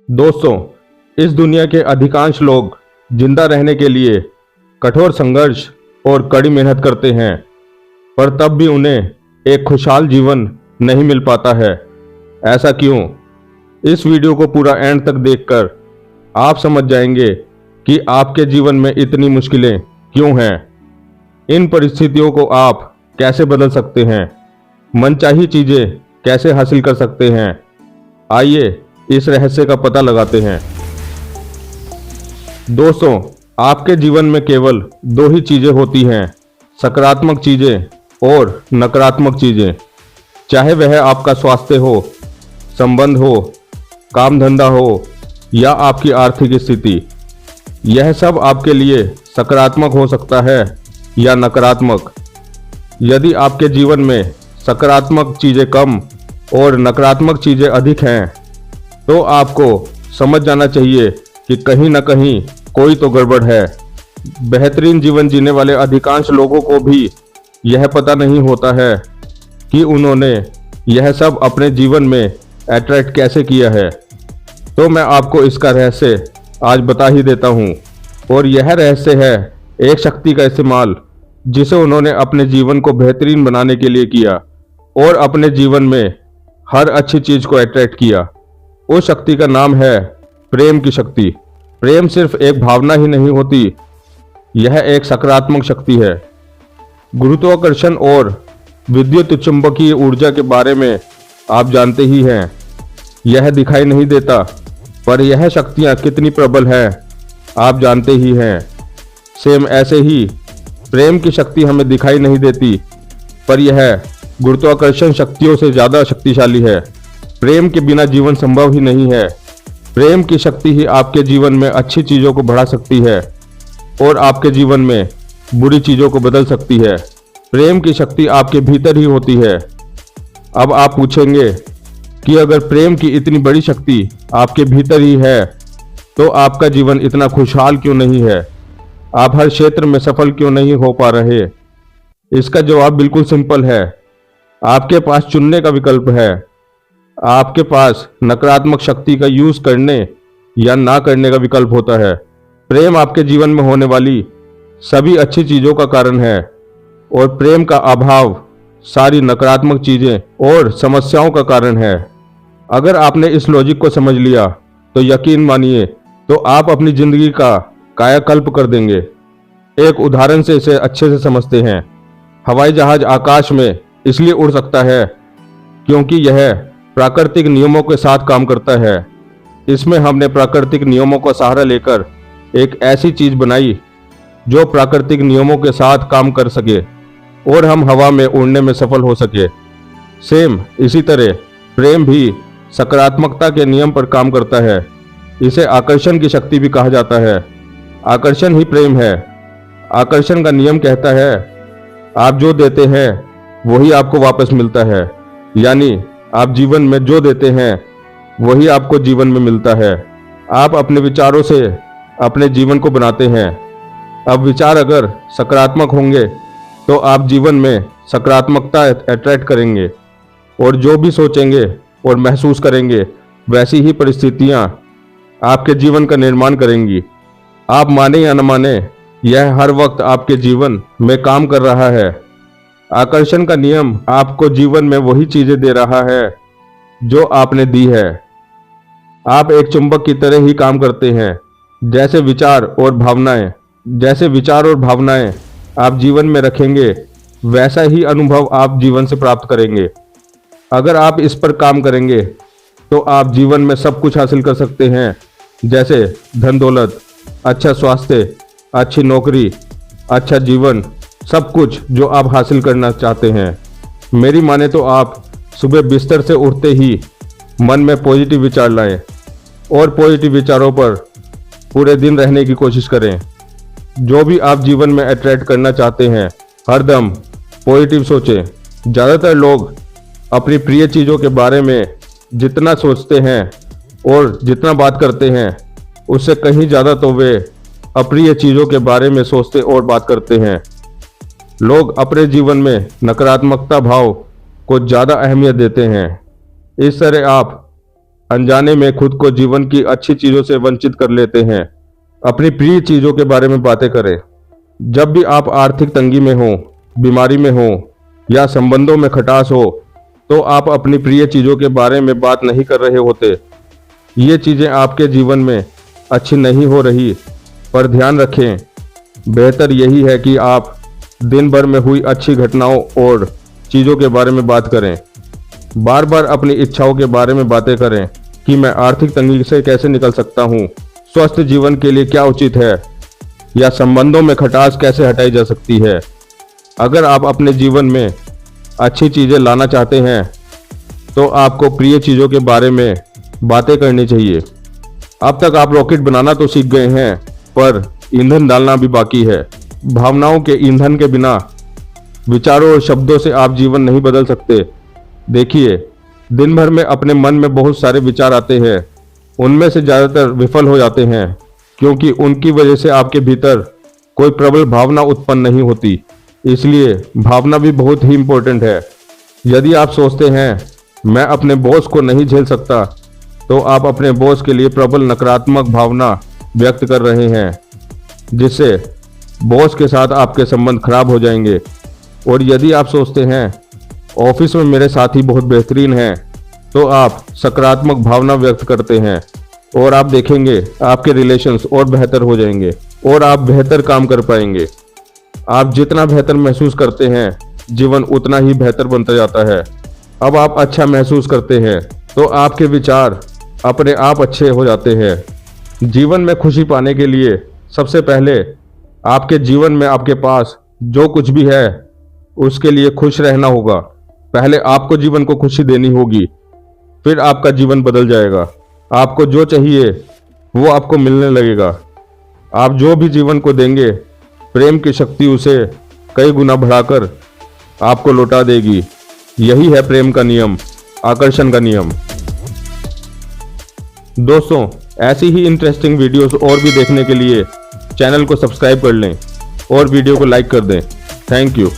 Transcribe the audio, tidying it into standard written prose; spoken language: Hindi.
दोस्तों, इस दुनिया के अधिकांश लोग जिंदा रहने के लिए कठोर संघर्ष और कड़ी मेहनत करते हैं, पर तब भी उन्हें एक खुशहाल जीवन नहीं मिल पाता है। ऐसा क्यों? इस वीडियो को पूरा एंड तक देखकर आप समझ जाएंगे कि आपके जीवन में इतनी मुश्किलें क्यों हैं। इन परिस्थितियों को आप कैसे बदल सकते हैं, मनचाही चीज़ें कैसे हासिल कर सकते हैं। आइए इस रहस्य का पता लगाते हैं। दोस्तों, आपके जीवन में केवल दो ही चीज़ें होती हैं, सकारात्मक चीज़ें और नकारात्मक चीज़ें। चाहे वह आपका स्वास्थ्य हो, संबंध हो, काम धंधा हो या आपकी आर्थिक स्थिति, यह सब आपके लिए सकारात्मक हो सकता है या नकारात्मक। यदि आपके जीवन में सकारात्मक चीज़ें कम और नकारात्मक चीज़ें अधिक हैं, तो आपको समझ जाना चाहिए कि कहीं ना कहीं कोई तो गड़बड़ है। बेहतरीन जीवन जीने वाले अधिकांश लोगों को भी यह पता नहीं होता है कि उन्होंने यह सब अपने जीवन में अट्रैक्ट कैसे किया है। तो मैं आपको इसका रहस्य आज बता ही देता हूँ, और यह रहस्य है एक शक्ति का इस्तेमाल जिसे उन्होंने अपने जीवन को बेहतरीन बनाने के लिए किया और अपने जीवन में हर अच्छी चीज़ को अट्रैक्ट किया। उस शक्ति का नाम है प्रेम की शक्ति। प्रेम सिर्फ एक भावना ही नहीं होती, यह एक सकारात्मक शक्ति है। गुरुत्वाकर्षण और विद्युत चुंबकीय ऊर्जा के बारे में आप जानते ही हैं। यह दिखाई नहीं देता, पर यह शक्तियाँ कितनी प्रबल हैं आप जानते ही हैं। सेम ऐसे ही प्रेम की शक्ति हमें दिखाई नहीं देती, पर यह गुरुत्वाकर्षण शक्तियों से ज़्यादा शक्तिशाली है। प्रेम के बिना जीवन संभव ही नहीं है। प्रेम की शक्ति ही आपके जीवन में अच्छी चीज़ों को बढ़ा सकती है और आपके जीवन में बुरी चीज़ों को बदल सकती है। प्रेम की शक्ति आपके भीतर ही होती है। अब आप पूछेंगे कि अगर प्रेम की इतनी बड़ी शक्ति आपके भीतर ही है, तो आपका जीवन इतना खुशहाल क्यों नहीं है? आप हर क्षेत्र में सफल क्यों नहीं हो पा रहे? इसका जवाब बिल्कुल सिंपल है। आपके पास चुनने का विकल्प है। आपके पास नकारात्मक शक्ति का यूज करने या ना करने का विकल्प होता है। प्रेम आपके जीवन में होने वाली सभी अच्छी चीज़ों का कारण है, और प्रेम का अभाव सारी नकारात्मक चीज़ें और समस्याओं का कारण है। अगर आपने इस लॉजिक को समझ लिया तो यकीन मानिए, तो आप अपनी जिंदगी का कायाकल्प कर देंगे। एक उदाहरण से इसे अच्छे से समझते हैं। हवाई जहाज आकाश में इसलिए उड़ सकता है क्योंकि यह प्राकृतिक नियमों के साथ काम करता है। इसमें हमने प्राकृतिक नियमों का सहारा लेकर एक ऐसी चीज बनाई जो प्राकृतिक नियमों के साथ काम कर सके और हम हवा में उड़ने में सफल हो सके। सेम इसी तरह प्रेम भी सकारात्मकता के नियम पर काम करता है। इसे आकर्षण की शक्ति भी कहा जाता है। आकर्षण ही प्रेम है। आकर्षण का नियम कहता है, आप जो देते हैं वही आपको वापस मिलता है। यानी आप जीवन में जो देते हैं वही आपको जीवन में मिलता है। आप अपने विचारों से अपने जीवन को बनाते हैं। अब विचार अगर सकारात्मक होंगे तो आप जीवन में सकारात्मकता अट्रैक्ट करेंगे, और जो भी सोचेंगे और महसूस करेंगे वैसी ही परिस्थितियां आपके जीवन का निर्माण करेंगी। आप माने या न माने, यह हर वक्त आपके जीवन में काम कर रहा है। आकर्षण का नियम आपको जीवन में वही चीजें दे रहा है जो आपने दी है। आप एक चुंबक की तरह ही काम करते हैं। जैसे विचार और भावनाएं आप जीवन में रखेंगे, वैसा ही अनुभव आप जीवन से प्राप्त करेंगे। अगर आप इस पर काम करेंगे तो आप जीवन में सब कुछ हासिल कर सकते हैं, जैसे धन दौलत, अच्छा स्वास्थ्य, अच्छी नौकरी, अच्छा जीवन, सब कुछ जो आप हासिल करना चाहते हैं। मेरी माने तो आप सुबह बिस्तर से उठते ही मन में पॉजिटिव विचार लाएं और पॉजिटिव विचारों पर पूरे दिन रहने की कोशिश करें। जो भी आप जीवन में अट्रैक्ट करना चाहते हैं, हरदम पॉजिटिव सोचें। ज़्यादातर लोग अपनी प्रिय चीज़ों के बारे में जितना सोचते हैं और जितना बात करते हैं, उससे कहीं ज़्यादा तो वे अप्रिय चीज़ों के बारे में सोचते और बात करते हैं। लोग अपने जीवन में नकारात्मकता भाव को ज़्यादा अहमियत देते हैं। इस तरह आप अनजाने में खुद को जीवन की अच्छी चीजों से वंचित कर लेते हैं। अपनी प्रिय चीजों के बारे में बातें करें। जब भी आप आर्थिक तंगी में हो, बीमारी में हो या संबंधों में खटास हो, तो आप अपनी प्रिय चीजों के बारे में बात नहीं कर रहे होते। ये चीजें आपके जीवन में अच्छी नहीं हो रही, पर ध्यान रखें, बेहतर यही है कि आप दिन भर में हुई अच्छी घटनाओं और चीज़ों के बारे में बात करें। बार बार अपनी इच्छाओं के बारे में बातें करें कि मैं आर्थिक तंगी से कैसे निकल सकता हूँ, स्वस्थ जीवन के लिए क्या उचित है, या संबंधों में खटास कैसे हटाई जा सकती है। अगर आप अपने जीवन में अच्छी चीज़ें लाना चाहते हैं तो आपको प्रिय चीज़ों के बारे में बातें करनी चाहिए। अब तक आप रॉकेट बनाना तो सीख गए हैं, पर ईंधन डालना भी बाकी है। भावनाओं के ईंधन के बिना विचारों और शब्दों से आप जीवन नहीं बदल सकते। देखिए, दिन भर में अपने मन में बहुत सारे विचार आते हैं, उनमें से ज़्यादातर विफल हो जाते हैं क्योंकि उनकी वजह से आपके भीतर कोई प्रबल भावना उत्पन्न नहीं होती। इसलिए भावना भी बहुत ही इम्पोर्टेंट है। यदि आप सोचते हैं मैं अपने बॉस को नहीं झेल सकता, तो आप अपने बॉस के लिए प्रबल नकारात्मक भावना व्यक्त कर रहे हैं, जिससे बॉस के साथ आपके संबंध खराब हो जाएंगे। और यदि आप सोचते हैं ऑफिस में मेरे साथी बहुत बेहतरीन हैं, तो आप सकारात्मक भावना व्यक्त करते हैं और आप देखेंगे आपके रिलेशंस और बेहतर हो जाएंगे और आप बेहतर काम कर पाएंगे। आप जितना बेहतर महसूस करते हैं, जीवन उतना ही बेहतर बनता जाता है। अब आप अच्छा महसूस करते हैं तो आपके विचार अपने आप अच्छे हो जाते हैं। जीवन में खुशी पाने के लिए सबसे पहले आपके जीवन में आपके पास जो कुछ भी है उसके लिए खुश रहना होगा। पहले आपको जीवन को खुशी देनी होगी, फिर आपका जीवन बदल जाएगा। आपको जो चाहिए वो आपको मिलने लगेगा। आप जो भी जीवन को देंगे, प्रेम की शक्ति उसे कई गुना बढ़ाकर आपको लौटा देगी। यही है प्रेम का नियम, आकर्षण का नियम। दोस्तों, ऐसी ही इंटरेस्टिंग वीडियोस और भी देखने के लिए चैनल को सब्सक्राइब कर लें और वीडियो को लाइक कर दें। Thank you.